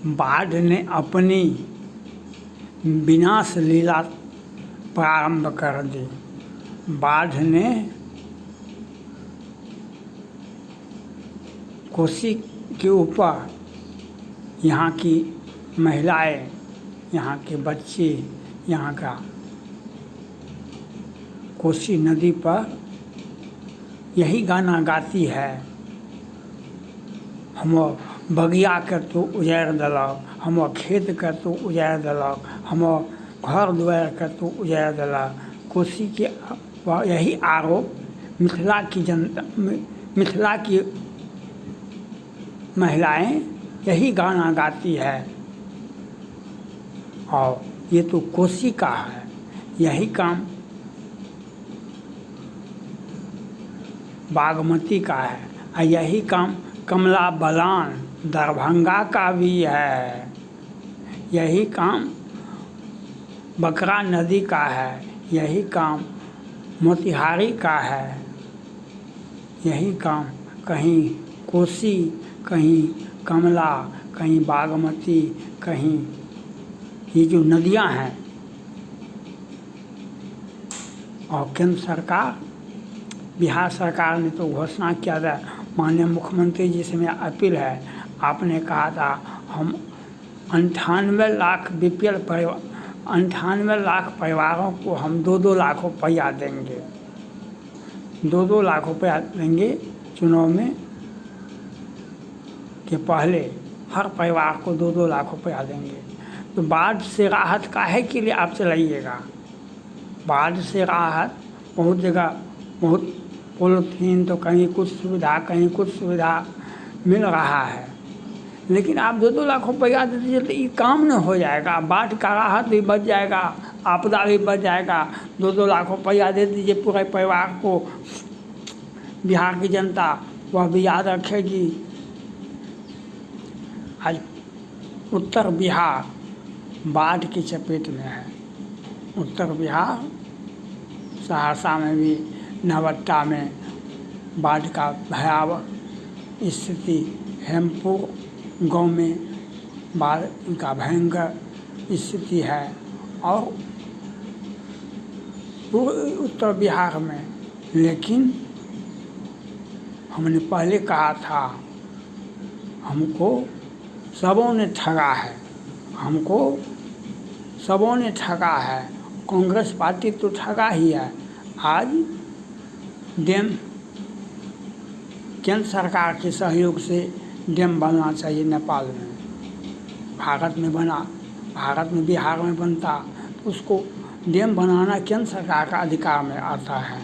बाढ़ ने अपनी विनाश लीला प्रारंभ कर दी। बाढ़ ने कोसी के ऊपर यहाँ की महिलाएं, यहाँ के बच्चे, यहाँ का कोसी नदी पर यही गाना गाती है, हम बगिया के तो उजाड़ देलक, हम खेत के तो उजाड़ देलक, हम घर दुआर के तो उजाड़ देलक। कोसी के यही आरोप मिथिला की जनता, मिथिला की महिलाएं यही गाना गाती है। और ये तो कोसी का है, यही काम बागमती का है, और यही काम कमला बलान दरभंगा का भी है, यही काम बकरा नदी का है, यही काम मोतिहारी का है, यही काम कहीं कोसी, कहीं कमला, कहीं बागमती, कहीं ये जो नदियां हैं। और केंद्र सरकार, बिहार सरकार ने तो घोषणा किया था, माननीय मुख्यमंत्री जी से मेरा अपील है, आपने कहा था हम 98 लाख बीपीएल परिवार, 98 लाख परिवारों को हम 2-2 लाख रुपया देंगे, 2-2 लाख रुपया देंगे चुनाव में के पहले हर परिवार को 2-2 लाख रुपया देंगे। तो बाढ़ से राहत काहे के लिए आप चलाइएगा? बाढ़ से राहत बहुत जगह, बहुत पॉलीथीन तो कहीं कुछ सुविधा, कहीं कुछ सुविधा मिल रहा है, लेकिन आप 2-2 लाख रुपया दे दीजिए तो ये काम न हो जाएगा। बाढ़ का राहत भी बच जाएगा, आपदा भी बच जाएगा। 2-2 लाख रुपया दे दीजिए पूरे परिवार को, बिहार की जनता वह भी याद रखेगी। आज उत्तर बिहार बाढ़ की चपेट में है। उत्तर बिहार, सहरसा में भी, नवट्टा में बाढ़ का भयावह स्थिति, हेमपुर गांव में बाढ़ का भयंकर स्थिति है, और पूरे उत्तर बिहार में। लेकिन हमने पहले कहा था, हमको सबों ने ठगा है, हमको सबों ने ठगा है। कांग्रेस पार्टी तो ठगा ही है। आज डैम केंद्र सरकार के सहयोग से डैम बनना चाहिए नेपाल में, भारत में बना, भारत में बिहार में बनता तो उसको डैम बनाना केंद्र सरकार का अधिकार में आता है।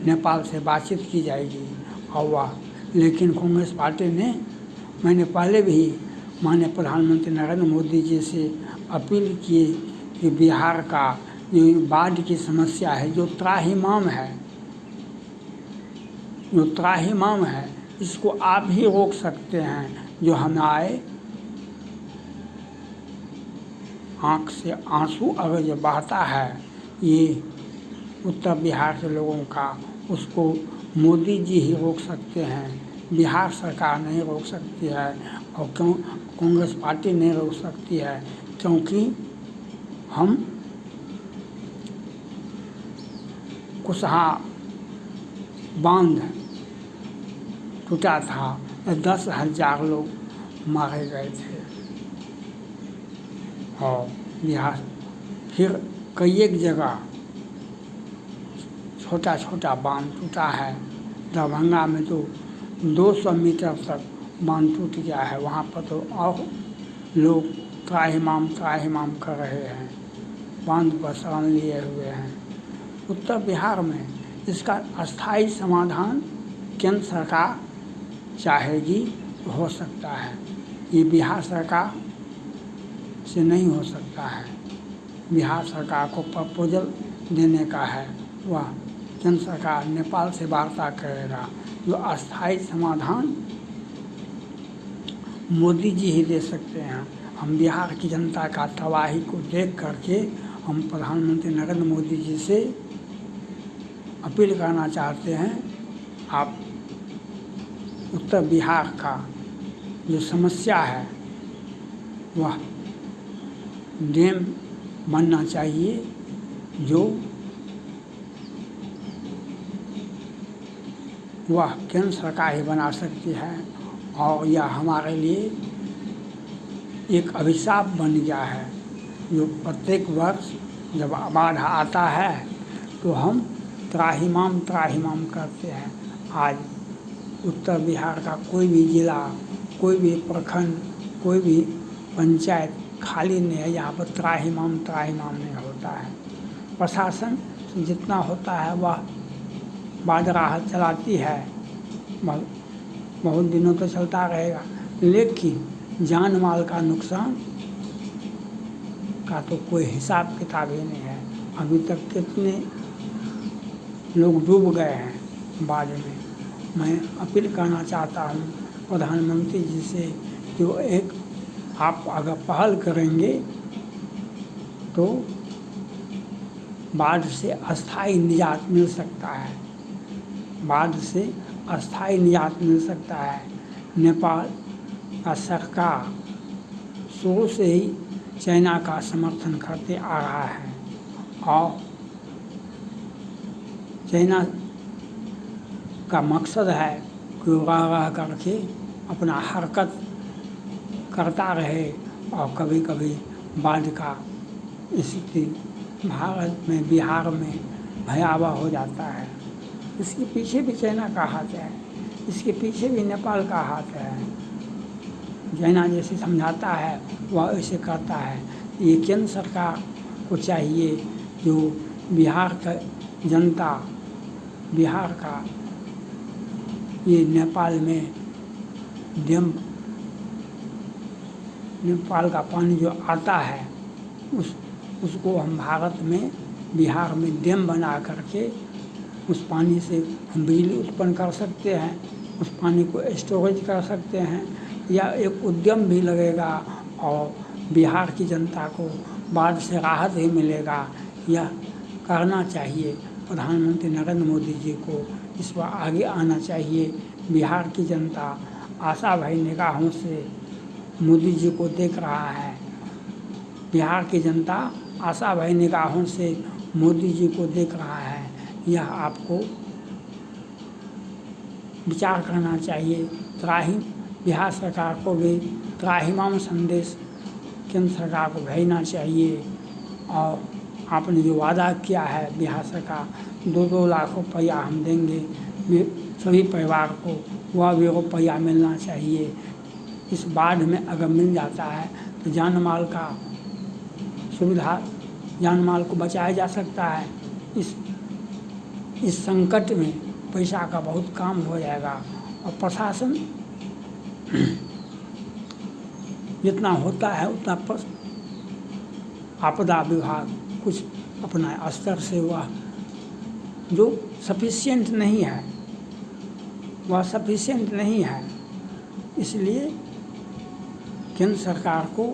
नेपाल से बातचीत की जाएगी और वह, लेकिन कांग्रेस पार्टी ने, मैंने पहले भी माननीय प्रधानमंत्री नरेंद्र मोदी जी से अपील की कि बिहार का जो बाढ़ की समस्या है, जो त्राहिमाम है, जो त्राहिमाम है, इसको आप ही रोक सकते हैं। जो हमारे आँख से आंसू अगर जो बहता है ये उत्तर बिहार के लोगों का, उसको मोदी जी ही रोक सकते हैं, बिहार सरकार नहीं रोक सकती है, और क्यों कांग्रेस पार्टी नहीं रोक सकती है, क्योंकि हम कुशहा बांध टूटा था, 10,000 लोग मारे गए थे, और बिहार फिर कई एक जगह छोटा छोटा बांध टूटा है। दरभंगा में तो 200 मीटर तक बांध टूट गया है, वहाँ पर तो और लोग त्राहिमाम कर रहे हैं, बांध पर शरण लिए हुए हैं। उत्तर बिहार में इसका अस्थायी समाधान केंद्र सरकार चाहेगी तो हो सकता है, ये बिहार सरकार से नहीं हो सकता है। बिहार सरकार को प्रपोजल देने का है, वह केंद्र सरकार नेपाल से वार्ता करेगा, जो अस्थायी समाधान मोदी जी ही दे सकते हैं। हम बिहार की जनता का तबाही को देख करके हम प्रधानमंत्री नरेंद्र मोदी जी से अपील करना चाहते हैं, आप उत्तर बिहार का जो समस्या है वह डैम बनना चाहिए, जो वह केंद्र सरकार ही बना सकती है। और यह हमारे लिए एक अभिशाप बन गया है, जो प्रत्येक वर्ष जब बाढ़ आता है तो हम त्राहिमाम त्राहिमाम करते हैं। आज उत्तर बिहार का कोई भी ज़िला, कोई भी प्रखंड, कोई भी पंचायत खाली नहीं है, यहाँ पर त्राहिमाम त्राहिमाम नहीं होता है। प्रशासन जितना होता है वह बाढ़ राहत चलाती है, बहुत दिनों तो चलता रहेगा, लेकिन जान माल का नुकसान का तो कोई हिसाब किताब ही नहीं है। अभी तक कितने लोग डूब गए हैं बाढ़ में। मैं अपील करना चाहता हूँ प्रधानमंत्री जी से, जो एक आप अगर पहल करेंगे तो बाढ़ से अस्थायी निजात मिल सकता है, बाढ़ से अस्थायी निजात मिल सकता है। नेपाल का सरकार शुरू से ही चाइना का समर्थन करते आ रहा है और चाइना का मकसद है कि वो रह करके अपना हरकत करता रहे और कभी कभी बाढ़ का स्थिति भारत में, बिहार में भयावह हो जाता है। इसके पीछे भी चाइना का हाथ है, इसके पीछे भी नेपाल का हाथ है। चाइना जैसे समझाता है वह ऐसे करता है। ये केंद्र सरकार को चाहिए जो बिहार का जनता, बिहार का ये नेपाल में डैम, नेपाल का पानी जो आता है उसको हम भारत में, बिहार में डैम बना करके उस पानी से हम बिजली उत्पन्न कर सकते हैं, उस पानी को स्टोरेज कर सकते हैं, या एक उद्यम भी लगेगा और बिहार की जनता को बाढ़ से राहत ही मिलेगा। यह करना चाहिए प्रधानमंत्री नरेंद्र मोदी जी को, इस पर आगे आना चाहिए। बिहार की जनता आशा भरी निगाहों से मोदी जी को देख रहा है, बिहार की जनता आशा भरी निगाहों से मोदी जी को देख रहा है। यह आपको विचार करना चाहिए। बिहार सरकार को भी त्राहिमाम संदेश केंद्र सरकार को भेजना चाहिए। और आपने जो वादा किया है बिहार सरकार 2-2 लाख रुपया हम देंगे सभी परिवार को, वह भी रुपया मिलना चाहिए। इस बाढ़ में अगर मिल जाता है तो जान माल का सुविधा, जान माल को बचाया जा सकता है। इस संकट में पैसा का बहुत काम हो जाएगा। और प्रशासन जितना होता है उतना आपदा विभाग कुछ अपना स्तर से वह जो सफिशिएंट नहीं है, वह सफिशिएंट नहीं है। इसलिए केंद्र सरकार को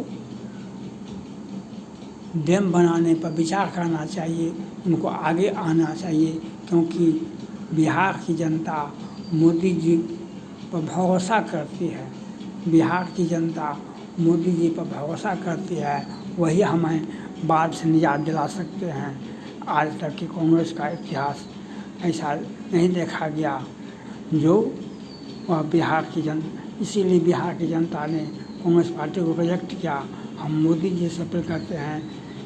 डैम बनाने पर विचार करना चाहिए, उनको आगे आना चाहिए, क्योंकि बिहार की जनता मोदी जी पर भरोसा करती है। बिहार की जनता मोदी जी पर भरोसा करती है, वही हमें बाढ़ से निजात दिला सकते हैं। आज तक की कांग्रेस का इतिहास ऐसा नहीं देखा गया जो वह बिहार की इसीलिए बिहार की जनता ने कांग्रेस पार्टी को रिजेक्ट किया। हम मोदी जी से अपील करते हैं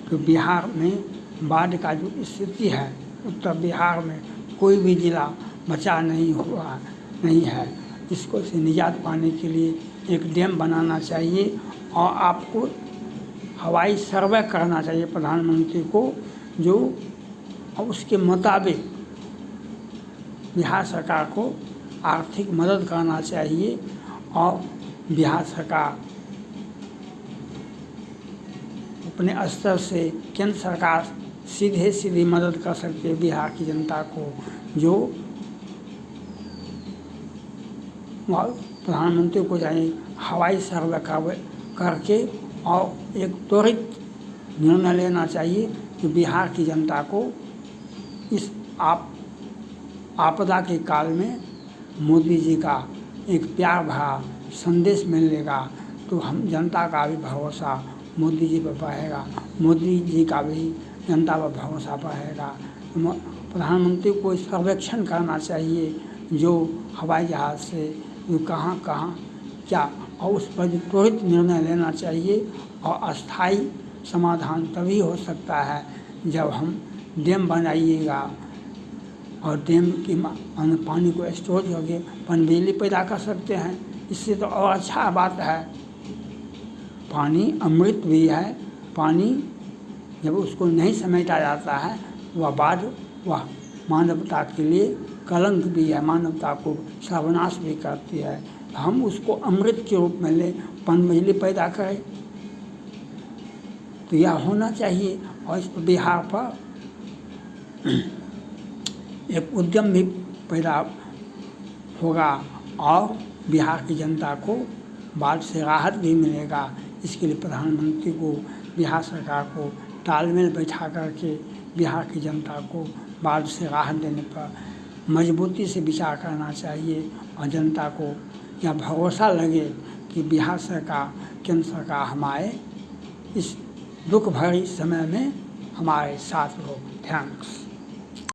कि बिहार में बाढ़ का जो स्थिति है, उत्तर बिहार में कोई भी जिला बचा नहीं है। इसको से निजात पाने के लिए एक डैम बनाना चाहिए और आपको हवाई सर्वे करना चाहिए प्रधानमंत्री को, जो उसके मुताबिक बिहार सरकार को आर्थिक मदद करना चाहिए। और बिहार सरकार अपने स्तर से केंद्र सरकार सीधी मदद कर सकती है बिहार की जनता को, जो प्रधानमंत्री को चाहिए हवाई सर्वे करके और एक त्वरित निर्णय लेना चाहिए कि बिहार की जनता को इस आपदा के काल में मोदी जी का एक प्यार भरा संदेश मिलेगा तो हम जनता का भी भरोसा मोदी जी पर बढ़ेगा, मोदी जी का भी जनता पर भरोसा बढ़ेगा। प्रधानमंत्री को सर्वेक्षण करना चाहिए जो हवाई जहाज़ से कहाँ कहाँ क्या, और उस पर त्वरित निर्णय लेना चाहिए। और अस्थायी समाधान तभी हो सकता है जब हम डैम बनाइएगा और डैम की पानी को स्टोर करके पनबिजली पैदा कर सकते हैं। इससे तो और अच्छा बात है। पानी अमृत भी है। पानी जब उसको नहीं समेटा जाता है वह मानवता के लिए कलंक भी है, मानवता को सर्वनाश भी करती है। हम उसको अमृत के रूप में ले पनबिजली पैदा करें, तो यह होना चाहिए। और इस बिहार पर एक उद्यम भी पैदा होगा और बिहार की जनता को बाढ़ से राहत भी मिलेगा। इसके लिए प्रधानमंत्री को, बिहार सरकार को तालमेल बैठा करके बिहार की जनता को बाढ़ से राहत देने पर मजबूती से विचार करना चाहिए और जनता को यह भरोसा लगे कि बिहार सरकार, केंद्र सरकार हमारे इस दुख भरी समय में हमारे साथ हो। थैंक्स।